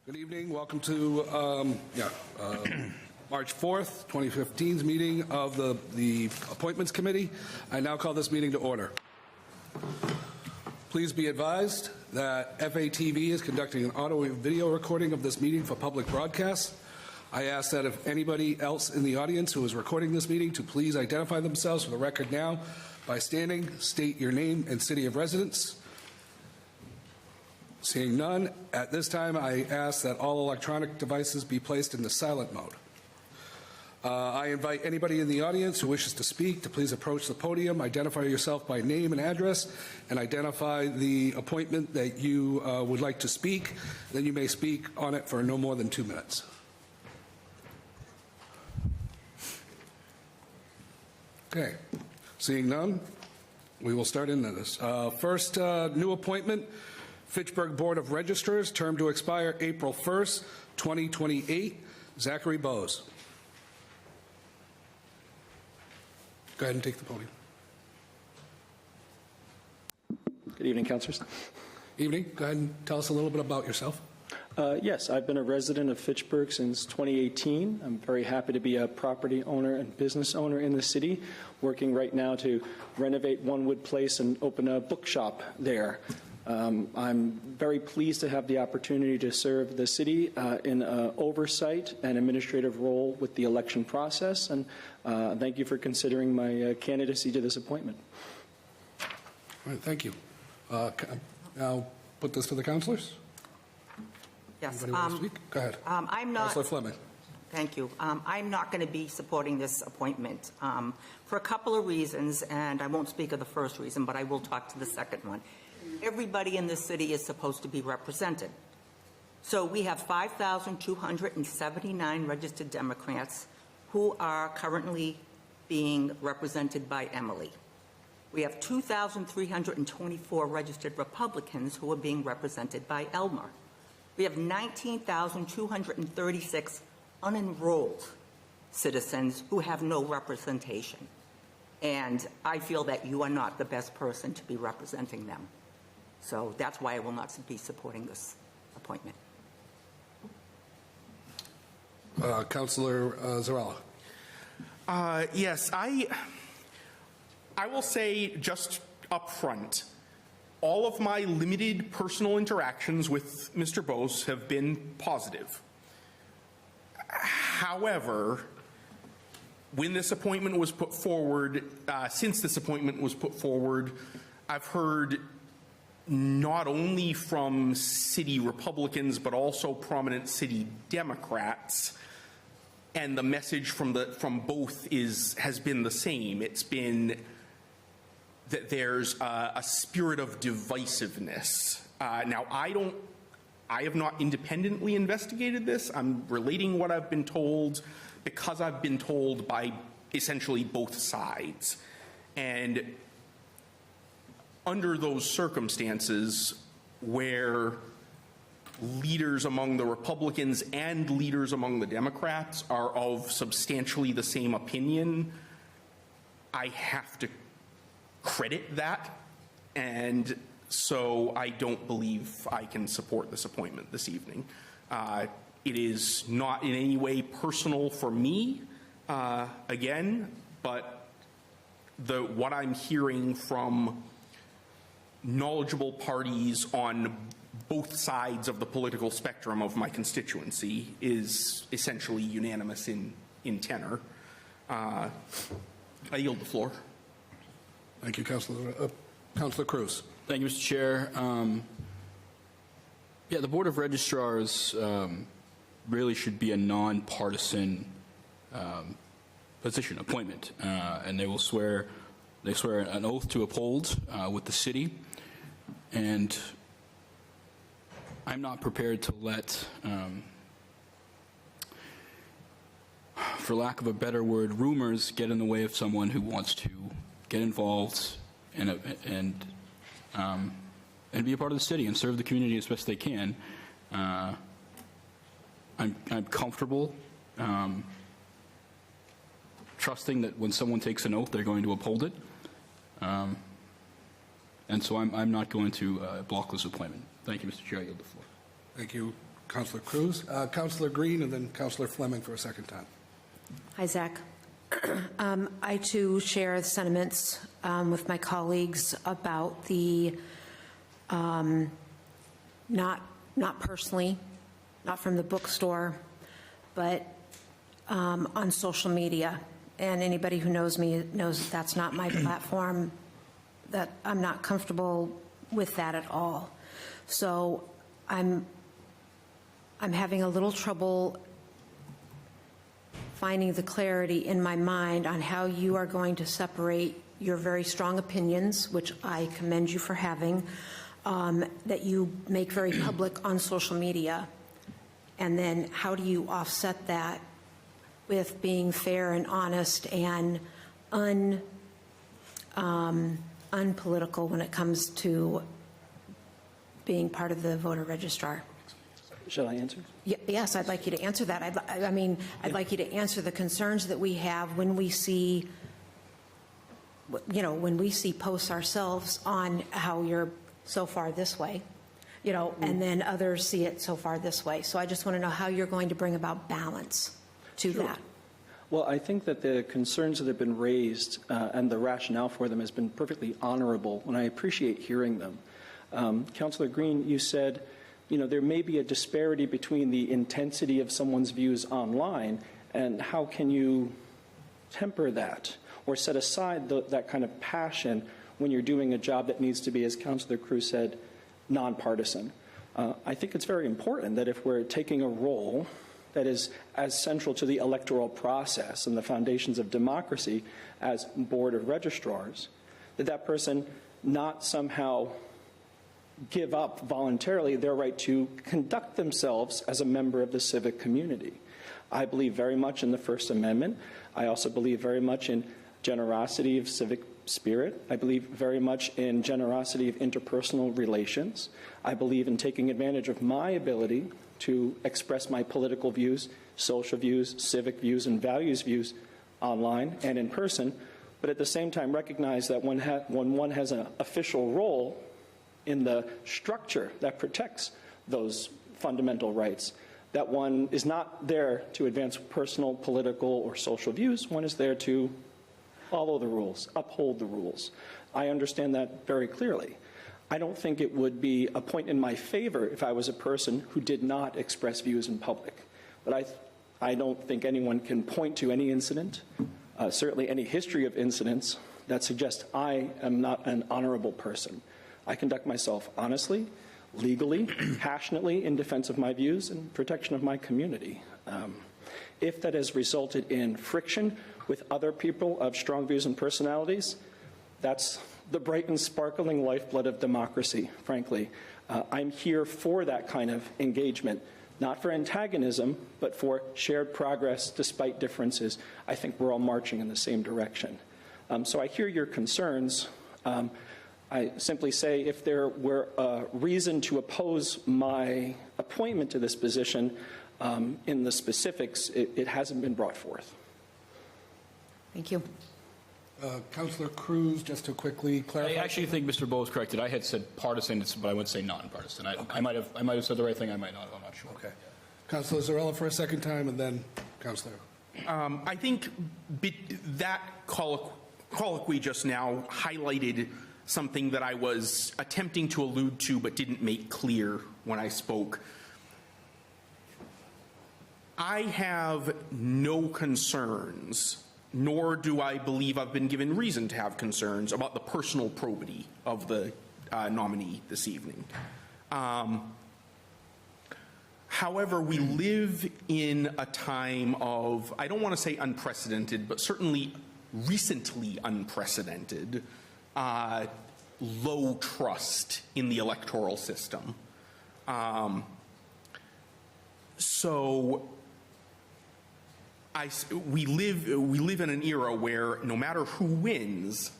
Good evening. Welcome to March 4th, 2015's meeting of the Appointments Committee. I now call this meeting to order. Please be advised that FATV is conducting an audio and video recording of this meeting for public broadcast. I ask that if anybody else in the audience who is recording this meeting to please identify themselves for the record now by standing, state your name and city of residence. Seeing none, at this time I ask that all electronic devices be placed in the silent mode. I invite anybody in the audience who wishes to speak to please approach the podium, identify yourself by name and address, and identify the appointment that you would like to speak. Then you may speak on it for no more than 2 minutes. Okay, seeing none, we will start into this. First new appointment, Fitchburg Board of Registrars, term to expire April 1st, 2028. Zachary Bose. Go ahead and take the podium. Good evening, councillors. Evening. Go ahead and tell us a little bit about yourself. Yes, I've been a resident of Fitchburg since 2018. I'm very happy to be a property owner and business owner in the city, working right now to renovate Onewood Place and open a bookshop there. I'm very pleased to have the opportunity to serve the city in an oversight and administrative role with the election process, and thank you for considering my candidacy to this appointment. All right, thank you. I'll put this to the councillors. Yes. Anybody want to speak? Go ahead. I'm not. Councillor Fleming. Thank you. I'm not going to be supporting this appointment for a couple of reasons, and I won't speak of the first reason, but I will talk to the second one. Everybody in the city is supposed to be represented. So we have 5,279 registered Democrats who are currently being represented by Emily. We have 2,324 registered Republicans who are being represented by Elmer. We have 19,236 unenrolled citizens who have no representation. And I feel that you are not the best person to be representing them. So that's why I will not be supporting this appointment. Councillor Zarella. Yes, I will say just up front, all of my limited personal interactions with Mr. Bose have been positive. However, when this appointment was put forward, since this appointment was put forward, I've heard not only from city Republicans, but also prominent city Democrats, and the message from both has been the same. It's been that there's a spirit of divisiveness. Now, I have not independently investigated this. I'm relating what I've been told because I've been told by essentially both sides. And under those circumstances where leaders among the Republicans and leaders among the Democrats are of substantially the same opinion, I have to credit that, and so I don't believe I can support this appointment this evening. It is not in any way personal for me, again, but what I'm hearing from knowledgeable parties on both sides of the political spectrum of my constituency is essentially unanimous in tenor. I yield the floor. Thank you, Councillor Cruz. Thank you, Mr. Chair. The Board of Registrars really should be a non-partisan position, appointment, and they swear an oath to uphold with the city, and I'm not prepared to let, for lack of a better word, rumors get in the way of someone who wants to get involved and be a part of the city and serve the community as best they can. I'm comfortable trusting that when someone takes an oath, they're going to uphold it. And so I'm not going to block this appointment. Thank you, Mr. Chair. I yield the floor. Thank you, Councilor Cruz. Councilor Green, and then Councilor Fleming for a second time. Hi, Zach. I, too, share the sentiments with my colleagues about the, not personally, not from the bookstore, but on social media. And anybody who knows me knows that that's not my platform, that I'm not comfortable with that at all. So I'm having a little trouble finding the clarity in my mind on how you are going to separate your very strong opinions, which I commend you for having, that you make very public on social media, and then how do you offset that with being fair and honest and unpolitical when it comes to being part of the voter registrar? Shall I answer? Yes, I'd like you to answer that. I'd like you to answer the concerns that we have when we see, when we see posts ourselves on how you're so far this way, and then others see it so far this way. So I just want to know how you're going to bring about balance to that. Well, I think that the concerns that have been raised and the rationale for them has been perfectly honorable, and I appreciate hearing them. Councilor Green, you said, there may be a disparity between the intensity of someone's views online, and how can you temper that or set aside that kind of passion when you're doing a job that needs to be, as Councilor Cruz said, nonpartisan. I think it's very important that if we're taking a role that is as central to the electoral process and the foundations of democracy as Board of Registrars, that person not somehow give up voluntarily their right to conduct themselves as a member of the civic community. I believe very much in the First Amendment. I also believe very much in generosity of civic spirit. I believe very much in generosity of interpersonal relations. I believe in taking advantage of my ability to express my political views, social views, civic views, and values views online and in person, but at the same time recognize that when one has an official role in the structure that protects those fundamental rights, that one is not there to advance personal, political, or social views. One is there to follow the rules, uphold the rules. I understand that very clearly. I don't think it would be a point in my favor if I was a person who did not express views in public. But I don't think anyone can point to any incident, certainly any history of incidents, that suggest I am not an honorable person. I conduct myself honestly, legally, passionately in defense of my views and protection of my community. If that has resulted in friction with other people of strong views and personalities, that's the bright and sparkling lifeblood of democracy, frankly. I'm here for that kind of engagement, not for antagonism, but for shared progress despite differences. I think we're all marching in the same direction. So I hear your concerns. I simply say if there were a reason to oppose my appointment to this position, in the specifics, it hasn't been brought forth. Thank you. Councilor Cruz, just to quickly clarify. I actually think Mr. Bowe is corrected. I had said partisan, but I would say nonpartisan. I might have said the right thing. I might not. I'm not sure. Okay. Councilor Zarella for a second time, and then Councilor. I think that colloquy just now highlighted something that I was attempting to allude to but didn't make clear when I spoke. I have no concerns, nor do I believe I've been given reason to have concerns about the personal probity of the nominee this evening. However, we live in a time of, I don't want to say unprecedented, but certainly recently unprecedented low trust in the electoral system. So we live in an era where no matter who wins,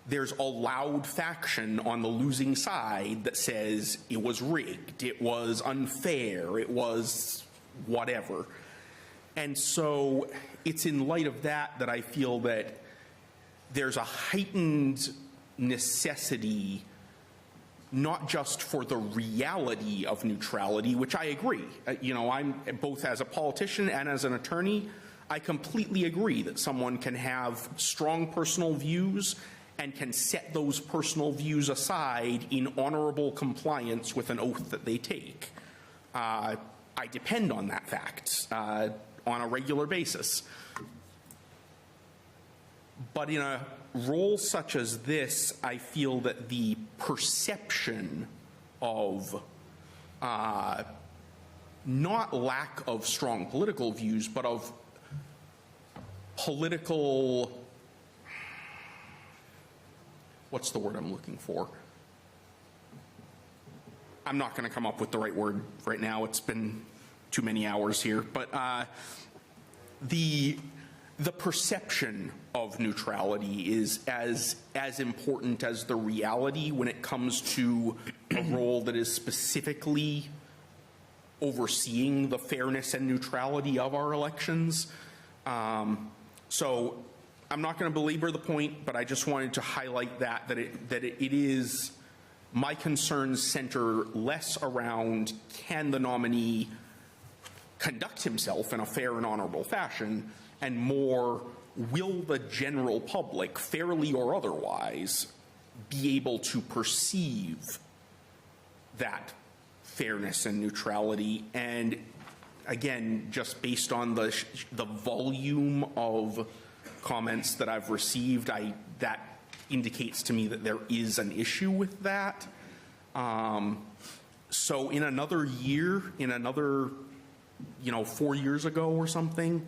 there's a loud faction on the losing side that says it was rigged, it was unfair, it was whatever. And so it's in light of that that I feel that there's a heightened necessity not just for the reality of neutrality, which I agree. I'm both as a politician and as an attorney, I completely agree that someone can have strong personal views and can set those personal views aside in honorable compliance with an oath that they take. I depend on that fact on a regular basis. But in a role such as this, I feel that the perception of not lack of strong political views, but of political, what's the word I'm looking for? I'm not going to come up with the right word right now. It's been too many hours here. But the perception of neutrality is as important as the reality when it comes to a role that is specifically overseeing the fairness and neutrality of our elections. So I'm not going to belabor the point, but I just wanted to highlight that it is, my concerns center less around can the nominee conduct himself in a fair and honorable fashion, and more, will the general public, fairly or otherwise, be able to perceive that fairness and neutrality? And again, just based on the volume of comments that I've received, that indicates to me that there is an issue with that. So in another year, in another 4 years ago or something,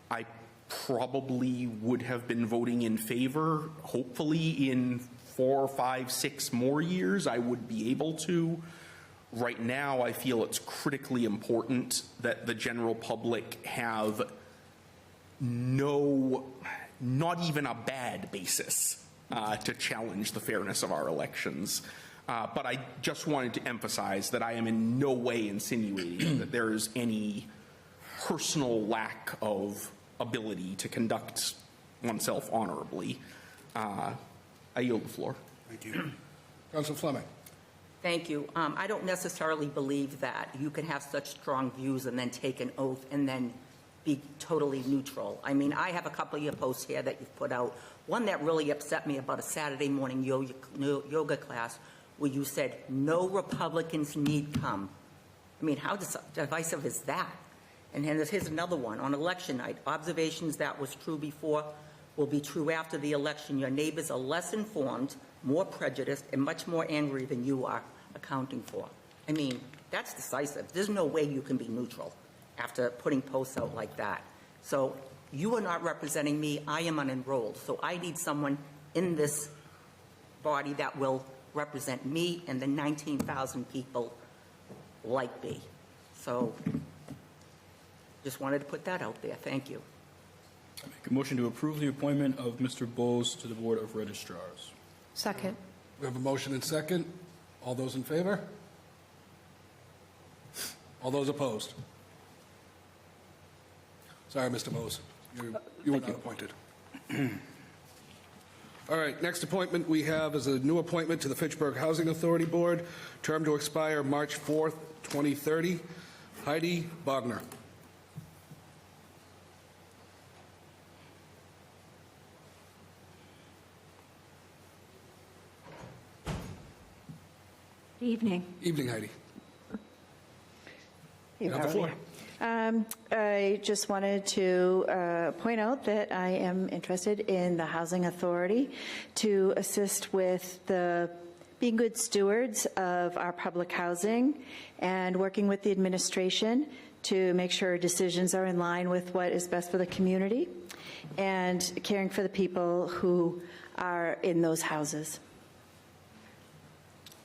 I probably would have been voting in favor. Hopefully in 4, 5, 6 more years, I would be able to. Right now, I feel it's critically important that the general public have not even a bad basis to challenge the fairness of our elections. But I just wanted to emphasize that I am in no way insinuating that there is any personal lack of ability to conduct oneself honorably. I yield the floor. Thank you. Councilor Fleming. Thank you. I don't necessarily believe that you can have such strong views and then take an oath and then be totally neutral. I mean, I have a couple of your posts here that you've put out. One that really upset me about a Saturday morning yoga class where you said, no Republicans need come. I mean, how divisive is that? And here's another one. On election night, observations that was true before will be true after the election. Your neighbors are less informed, more prejudiced, and much more angry than you are accounting for. I mean, that's decisive. There's no way you can be neutral after putting posts out like that. So you are not representing me. I am unenrolled. So I need someone in this body that will represent me and the 19,000 people like me. So just wanted to put that out there. Thank you. I make a motion to approve the appointment of Mr. Bowes to the Board of Registrars. Second. We have a motion and second. All those in favor? All those opposed? Sorry, Mr. Bowes. You were not appointed. All right, next appointment we have is a new appointment to the Fitchburg Housing Authority Board, term to expire March 4th, 2030. Heidi Bogner. Good evening. Evening, Heidi. You have the floor. I just wanted to point out that I am interested in the Housing Authority to assist with being good stewards of our public housing and working with the administration to make sure decisions are in line with what is best for the community and caring for the people who are in those houses.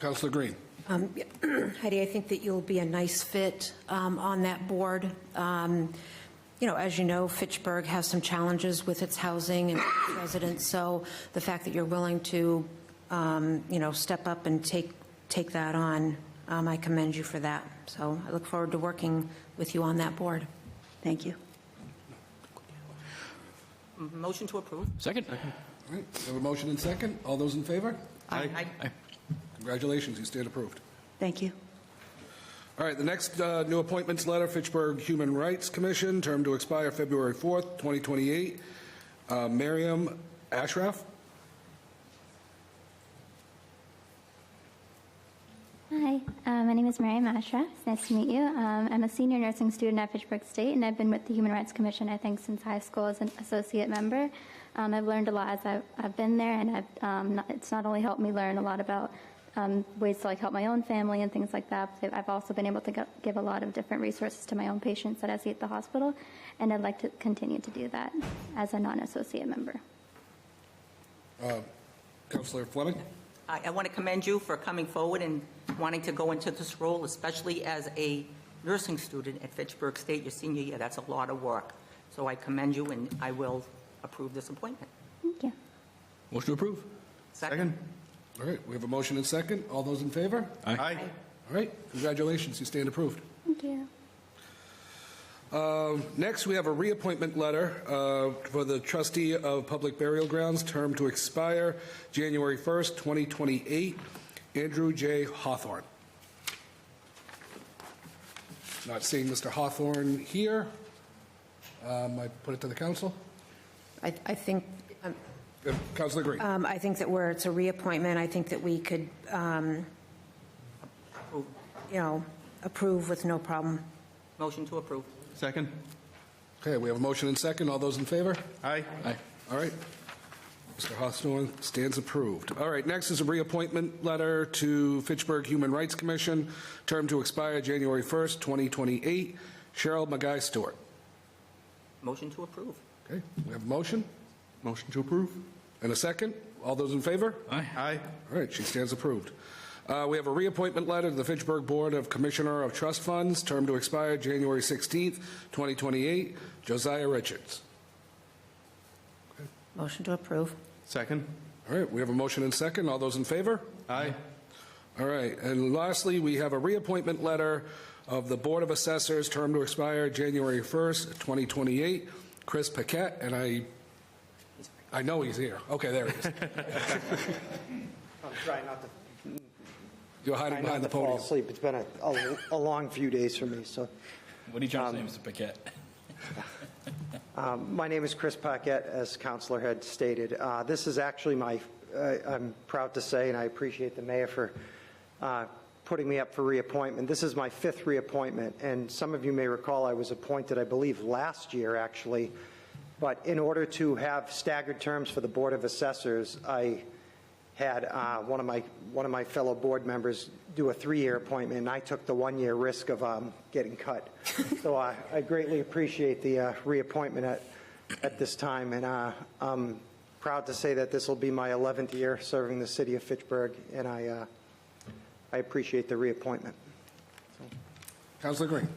Councilor Green. Heidi, I think that you'll be a nice fit on that board. As you know, Fitchburg has some challenges with its housing and residents, so the fact that you're willing to, step up and take that on, I commend you for that. So I look forward to working with you on that board. Thank you. Motion to approve. Second. All right, we have a motion and second. All those in favor? Aye. All Congratulations, you stand approved. Thank you. All right, the next new appointments letter, Fitchburg Human Rights Commission, term to expire February 4th, 2028. Maryam Ashraf. Hi, my name is Maryam Ashraf. It's nice to meet you. I'm a senior nursing student at Fitchburg State, and I've been with the Human Rights Commission, I think, since high school as an associate member. I've learned a lot as I've been there, and it's not only helped me learn a lot about ways to help my own family and things like that, but I've also been able to give a lot of different resources to my own patients that I see at the hospital, and I'd like to continue to do that as a non-associate member. Councillor Fleming. I want to commend you for coming forward and wanting to go into this role, especially as a nursing student at Fitchburg State, your senior year. That's a lot of work. So I commend you, and I will approve this appointment. Thank you. Motion to approve. Second. All right, we have a motion and second. All those in favor? Aye. All right, congratulations, you stand approved. Thank you. Next, we have a reappointment letter for the trustee of public burial grounds, term to expire January 1st, 2028, Andrew J. Hawthorne. Not seeing Mr. Hawthorne here. I put it to the council. I think, Councilor Green. I think that where it's a reappointment, I think that we could, approve with no problem. Motion to approve. Second. Okay, we have a motion and second. All those in favor? Aye. Aye. All right. Mr. Hawthorne stands approved. All right, next is a reappointment letter to Fitchburg Human Rights Commission, term to expire January 1st, 2028. Cheryl Maguy-Stewart. Motion to approve. Okay, we have a motion Motion to approve. and a second. All those in favor? Aye. Aye. All right, she stands approved. We have a reappointment letter to the Fitchburg Board of Commissioner of Trust Funds, term to expire January 16th, 2028. Josiah Richards. Motion to approve. Second. All right, we have a motion and second. All those in favor? Aye. All right, and lastly, we have a reappointment letter of the Board of Assessors, term to expire January 1st, 2028. Chris Paquette, and I know he's here. Okay, there he is. I'm trying not to, You're hiding trying behind not the to fall podium. asleep. It's been a long few days for me, so. What do you try to say, Mr. Paquette? My name is Chris Paquette, as Councilor had stated. This is actually I'm proud to say, and I appreciate the mayor for putting me up for reappointment. This is my 5th reappointment, and some of you may recall I was appointed, I believe, last year, actually. But in order to have staggered terms for the Board of Assessors, I had one of my fellow board members do a 3-year appointment, and I took the 1-year risk of getting cut. So I greatly appreciate the reappointment at this time, and I'm proud to say that this will be my 11th year serving the city of Fitchburg, and I appreciate the reappointment. Councilor Green.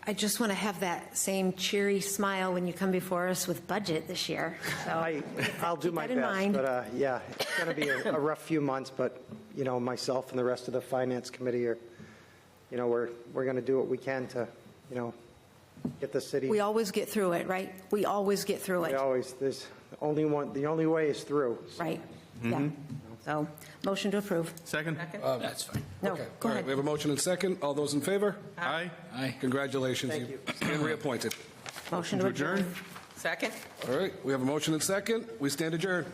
I just want to have that same cheery smile when you come before us with budget this year. So I'll do keep my that in best, mind. but yeah, it's going to be a rough few months, but, myself and the rest of the finance committee are, we're going to do what we can to, get the city. We always get through it, right? We always get through it. There's the only way is through. Right, yeah. So, motion to approve. Second. That's fine. No, Okay. go All right, ahead. we have a motion and second. All those in favor? Aye. Aye. Congratulations. Thank you. Stand reappointed. Motion to adjourn. Second? All right, we have a motion and second. We stand adjourned.